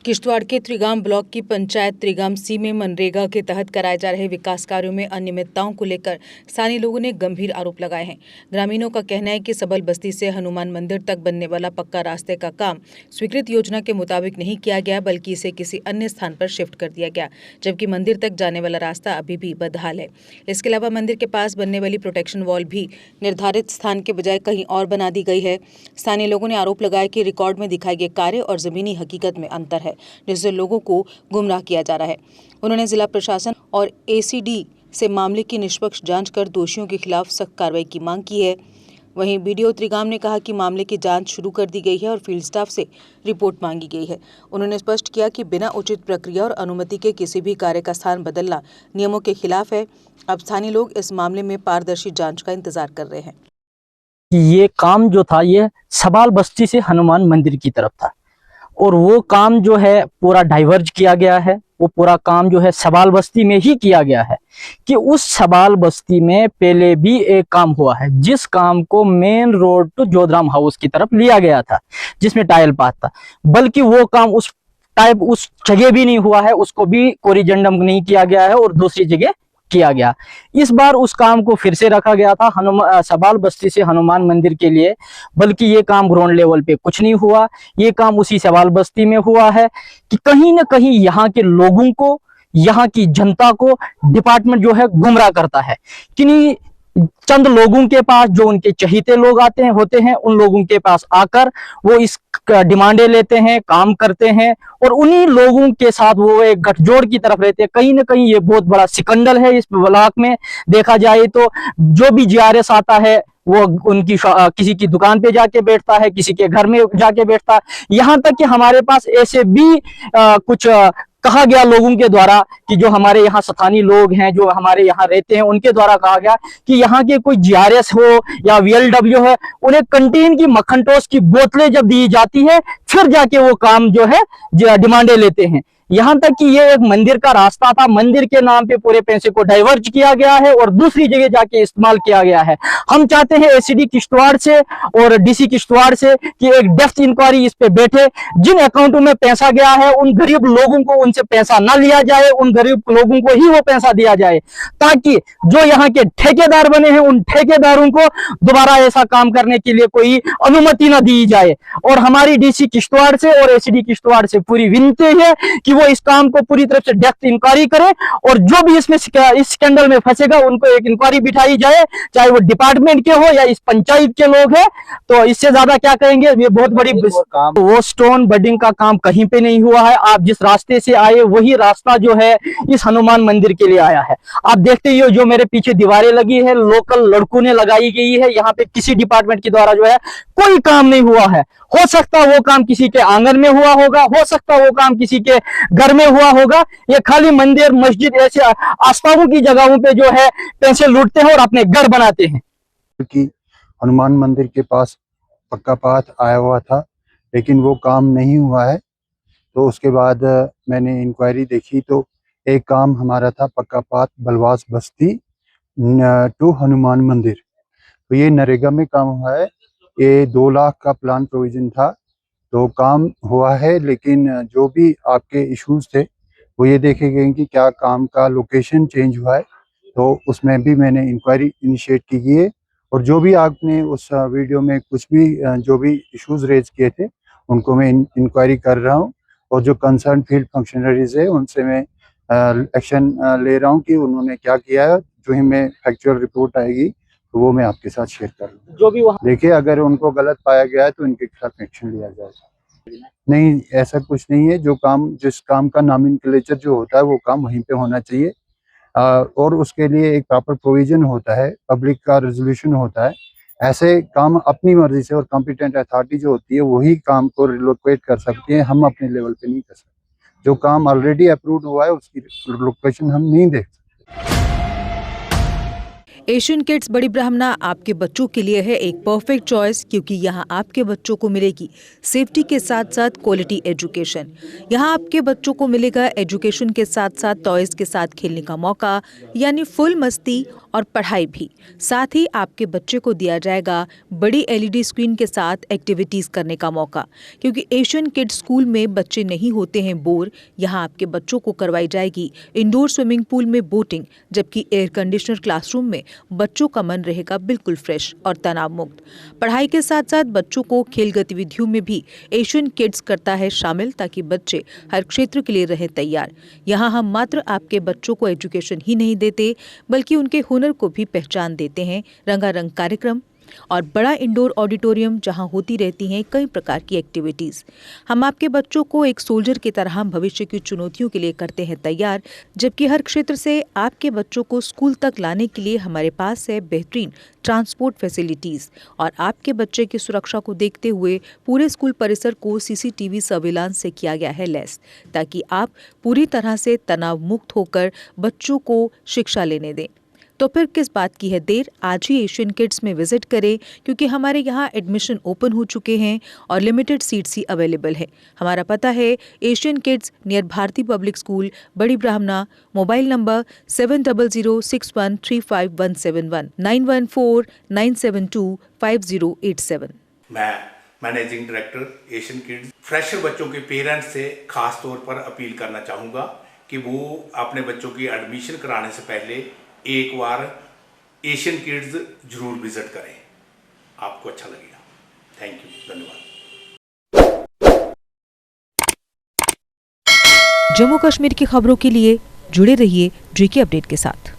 किश्तवाड़ के त्रिगाम ब्लॉक की पंचायत त्रिगाम सी में मनरेगा के तहत कराए जा रहे विकास कार्यों में अनियमितताओं को लेकर स्थानीय लोगों ने गंभीर आरोप लगाए हैं। ग्रामीणों का कहना है कि सबल बस्ती से हनुमान मंदिर तक बनने वाला पक्का रास्ते का काम स्वीकृत योजना के मुताबिक नहीं किया गया, बल्कि इसे किसी अन्य स्थान पर शिफ्ट कर दिया गया, जबकि मंदिर तक जाने वाला रास्ता अभी भी बदहाल है। इसके अलावा मंदिर के पास बनने वाली प्रोटेक्शन वॉल भी निर्धारित स्थान के बजाय कहीं और बना दी गई है। स्थानीय लोगों ने आरोप लगाया कि रिकॉर्ड में दिखाए गए कार्य और जमीनी हकीकत में अंतर है, जिससे लोगों को गुमराह किया जा रहा है। उन्होंने जिला प्रशासन और एसीडी से मामले की निष्पक्ष जांच कर दोषियों के खिलाफ सख्त कार्रवाई की मांग की है। वहीं बीडीओ त्रिगाम ने कहा कि मामले की जांच शुरू कर दी गई है और फील्ड स्टाफ से रिपोर्ट मांगी गई है। उन्होंने स्पष्ट किया कि बिना उचित प्रक्रिया और अनुमति के किसी भी कार्य का स्थान बदलना नियमों के खिलाफ है। अब स्थानीय लोग इस मामले में पारदर्शी जांच का इंतजार कर रहे हैं। ये काम जो था ये सबाल बस्ती से हनुमान मंदिर की तरफ था और वो काम जो है पूरा डाइवर्ज किया गया है। वो पूरा काम जो है सबाल बस्ती में ही किया गया है कि उस सबाल बस्ती में पहले भी एक काम हुआ है, जिस काम को मेन रोड टू जोधराम हाउस की तरफ लिया गया था, जिसमें टाइल पाथ था, बल्कि वो काम उस जगह भी नहीं हुआ है, उसको भी कोरिजेंडम नहीं किया गया है और दूसरी जगह किया गया। इस बार उस काम को फिर से रखा गया था सबाल बस्ती से हनुमान मंदिर के लिए, बल्कि ये काम ग्राउंड लेवल पे कुछ नहीं हुआ। ये काम उसी सबाल बस्ती में हुआ है कि कहीं ना कहीं यहाँ के लोगों को, यहाँ की जनता को डिपार्टमेंट जो है गुमराह करता है। किन्हीं चंद लोगों के पास, जो उनके चहीते लोग होते हैं, उन लोगों के पास आकर वो इस डिमांडे लेते हैं, काम करते हैं और उन्हीं लोगों के साथ वो एक गठजोड़ की तरफ रहते हैं। कहीं ना कहीं ये बहुत बड़ा सिकंदल है इस ब्लॉक में। देखा जाए तो जो भी जीआरएस आता है वो उनकी किसी की दुकान पे जाके बैठता है, किसी के घर में जाके बैठता है। यहाँ तक कि हमारे पास ऐसे भी कुछ कहा गया लोगों के द्वारा कि जो हमारे यहाँ स्थानीय लोग हैं, जो हमारे यहाँ रहते हैं, उनके द्वारा कहा गया कि यहाँ के कोई जीआरएस हो या वीएलडब्ल्यू है, उन्हें कंटीन की मक्खन टोस्ट की बोतलें जब दी जाती है फिर जाके वो काम जो है डिमांडे लेते हैं। यहाँ तक कि ये एक मंदिर का रास्ता था, मंदिर के नाम पे पूरे पैसे को डाइवर्ट किया गया है और दूसरी जगह जाके इस्तेमाल किया गया है। हम चाहते हैं एसीडी किश्तवाड़ से और डीसी किश्तवाड़ से कि एक डेप्थ इंक्वायरी इस पे बैठे। जिन अकाउंटों में पैसा गया है उन गरीब लोगों को उनसे पैसा ना लिया जाए, उन गरीब लोगों को ही वो पैसा दिया जाए, ताकि जो यहाँ के ठेकेदार बने हैं उन ठेकेदारों को दोबारा ऐसा काम करने के लिए कोई अनुमति ना दी जाए। और हमारी डीसी किश्तवाड़ से और एसीडी किश्तवाड़ से पूरी विनती है कि वो इस काम को पूरी तरफ से डेप्थ इंक्वायरी करे और जो भी इसमें इस स्कैंडल में फंसेगा उनको एक इंक्वायरी बिठाई जाए, चाहे वो डिपार्टमेंट के हो या इस पंचायत के लोग हैं। तो इससे ज्यादा क्या कहेंगे, ये बहुत बड़ी वो स्टोन बडिंग का काम कहीं पे नहीं हुआ है। आप जिस रास्ते से आए वही रास्ता जो है इस हनुमान मंदिर के लिए आया है। आप देखते ही हो जो मेरे पीछे दीवारें लगी है, लोकल लड़कों ने लगाई गई है। यहाँ पे किसी डिपार्टमेंट के द्वारा जो है कोई काम नहीं हुआ है। हो सकता है वो काम किसी के आंगन में हुआ होगा, हो सकता है वो काम किसी के घर में हुआ होगा। ये खाली मंदिर, मस्जिद, ऐसे आस्थाओं की जगहों पे जो है पैसे लूटते हैं और अपने घर बनाते हैं। क्योंकि हनुमान मंदिर के पास पक्का पाथ आया हुआ था, लेकिन वो काम नहीं हुआ है। तो उसके बाद मैंने इंक्वायरी देखी तो एक काम हमारा था पक्का पाथ बलवास बस्ती टू हनुमान मंदिर। तो ये नरेगा में काम हुआ है। ये 2 लाख का प्लान प्रोविजन था, तो काम हुआ है। लेकिन जो भी आपके इश्यूज थे वो ये देखे गए कि क्या काम का लोकेशन चेंज हुआ है, तो उसमें भी मैंने इंक्वायरी इनिशिएट की है। और जो भी आपने उस वीडियो में कुछ भी जो भी इश्यूज रेज किए थे उनको मैं इंक्वायरी कर रहा हूँ और जो कंसर्न फील्ड फंक्शनरीज है उनसे मैं एक्शन ले रहा हूँ कि उन्होंने क्या किया है। जो ही मैं फैक्चुअल रिपोर्ट आएगी तो वो मैं आपके साथ शेयर कर लूँगा। जो भी वहाँ देखिए, अगर उनको गलत पाया गया है तो इनके खिलाफ एक्शन लिया जाएगा। नहीं, ऐसा कुछ नहीं है। जो काम, जिस काम का नॉमेनक्लेचर जो होता है वो काम वहीं पे होना चाहिए और उसके लिए एक प्रॉपर प्रोविजन होता है, पब्लिक का रेजोल्यूशन होता है। ऐसे काम अपनी मर्जी से और कॉम्पिटेंट अथॉरिटी जो होती है वही काम को रिलोकेट कर सकती है, हम अपने लेवल पे नहीं कर सकते। जो काम ऑलरेडी अप्रूव्ड हुआ है उसकी लोकेशन हम नहीं देख सकते। एशियन किड्स बड़ी ब्राह्मणा आपके बच्चों के लिए है एक परफेक्ट चॉइस, क्योंकि यहाँ आपके बच्चों को मिलेगी सेफ्टी के साथ साथ क्वालिटी एजुकेशन। यहाँ आपके बच्चों को मिलेगा एजुकेशन के साथ साथ टॉयज के साथ खेलने का मौका, यानी फुल मस्ती और पढ़ाई भी। साथ ही आपके बच्चे को दिया जाएगा बड़ी एलईडी स्क्रीन के साथ एक्टिविटीज करने का मौका, क्योंकि एशियन किड्स स्कूल में बच्चे नहीं होते हैं बोर। यहाँ आपके बच्चों को करवाई जाएगी इंडोर स्विमिंग पूल में बोटिंग, जबकि एयर कंडीशनर क्लासरूम में बच्चों का मन रहेगा बिल्कुल फ्रेश और तनाव मुक्त। पढ़ाई के साथ साथ बच्चों को खेल गतिविधियों में भी एशियन किड्स करता है शामिल, ताकि बच्चे हर क्षेत्र के लिए रहें तैयार। यहाँ हम मात्र आपके बच्चों को एजुकेशन ही नहीं देते, बल्कि उनके हुनर को भी पहचान देते हैं। रंगारंग कार्यक्रम और बड़ा इंडोर ऑडिटोरियम जहां होती रहती हैं कई प्रकार की एक्टिविटीज। हम आपके बच्चों को एक सोल्जर की तरह भविष्य की चुनौतियों के लिए करते हैं तैयार, जबकि हर क्षेत्र से आपके बच्चों को स्कूल तक लाने के लिए हमारे पास है बेहतरीन ट्रांसपोर्ट फैसिलिटीज। और आपके बच्चे की सुरक्षा को देखते हुए पूरे स्कूल परिसर को सीसीटीवी सर्विलांस से किया गया है लैस, ताकि आप पूरी तरह से तनाव मुक्त होकर बच्चों को शिक्षा लेने दें। तो फिर किस बात की है देर, आज ही एशियन किड्स में विजिट करें, क्योंकि हमारे यहाँ एडमिशन ओपन हो चुके हैं और लिमिटेड सीट्स ही अवेलेबल है। हमारा पता है Asian kids near Bharati public school, Bari Brahmana. Mobile number 7006135171 9149725087। मैं managing director Asian kids fresher बच्चों के पेरेंट्स से खास तौर पर अपील करना चाहूँगा कि वो अपने बच्चों की एडमिशन कराने से पहले एक बार एशियन किड्स जरूर विजिट करें, आपको अच्छा लगेगा। थैंक यू, धन्यवाद। जम्मू कश्मीर की खबरों के लिए जुड़े रहिए जीके अपडेट के साथ।